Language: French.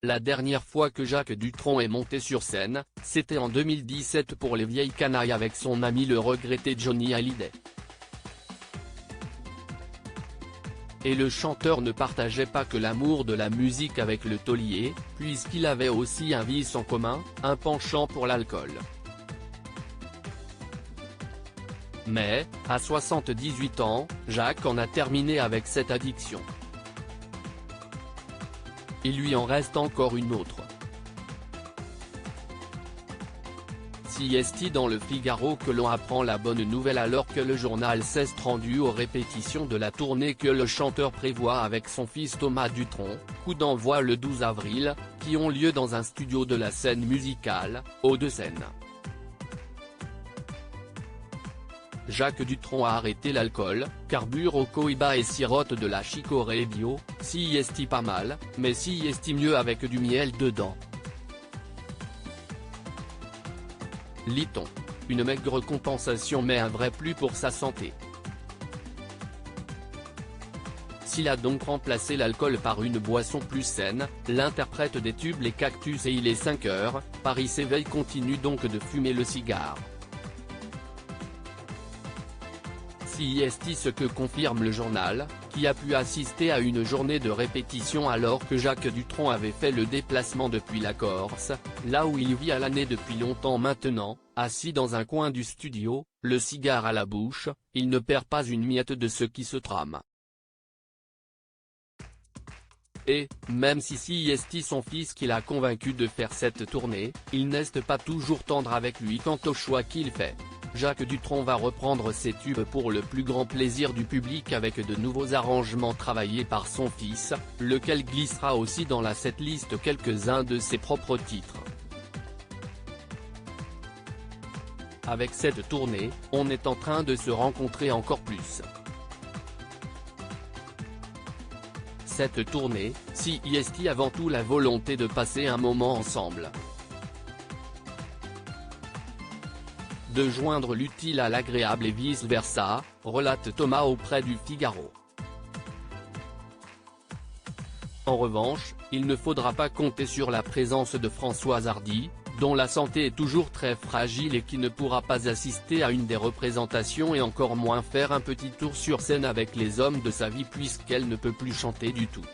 La dernière fois que Jacques Dutronc est monté sur scène, c'était en 2017 pour Les Vieilles Canailles avec son ami le regretté Johnny Hallyday. Et le chanteur ne partageait pas que l'amour de la musique avec le taulier, puisqu'il avait aussi un vice en commun, un penchant pour l'alcool. Mais, à 78 ans, Jacques en a terminé avec cette addiction. Il lui en reste encore une autre. Si est-il dans le Figaro que l'on apprend la bonne nouvelle alors que le journal s'est rendu aux répétitions de la tournée que le chanteur prévoit avec son fils Thomas Dutronc, coup d'envoi le 12 avril, qui ont lieu dans un studio de la scène musicale, Hauts-de-Seine. Jacques Dutronc a arrêté l'alcool, carbure au Cohiba et sirote de la chicorée bio, si est-il pas mal, mais si est-il mieux avec du miel dedans. Lit-on. Une maigre compensation mais un vrai plus pour sa santé. S'il a donc remplacé l'alcool par une boisson plus saine, l'interprète des tubes Les Cactus et Il est 5 heures, Paris s'éveille continue donc de fumer le cigare. Si est ce que confirme le journal, qui a pu assister à une journée de répétition alors que Jacques Dutronc avait fait le déplacement depuis la Corse, là où il vit à l'année depuis longtemps maintenant, assis dans un coin du studio, le cigare à la bouche, il ne perd pas une miette de ce qui se trame. Et, même si est son fils qui l'a convaincu de faire cette tournée, il n'est pas toujours tendre avec lui quant au choix qu'il fait. Jacques Dutronc va reprendre ses tubes pour le plus grand plaisir du public avec de nouveaux arrangements travaillés par son fils, lequel glissera aussi dans la setlist quelques-uns de ses propres titres. Avec cette tournée, on est en train de se rencontrer encore plus. Cette tournée, si est avant tout la volonté de passer un moment ensemble. De joindre l'utile à l'agréable et vice-versa, relate Thomas auprès du Figaro. En revanche, il ne faudra pas compter sur la présence de Françoise Hardy, dont la santé est toujours très fragile et qui ne pourra pas assister à une des représentations et encore moins faire un petit tour sur scène avec les hommes de sa vie puisqu'elle ne peut plus chanter du tout.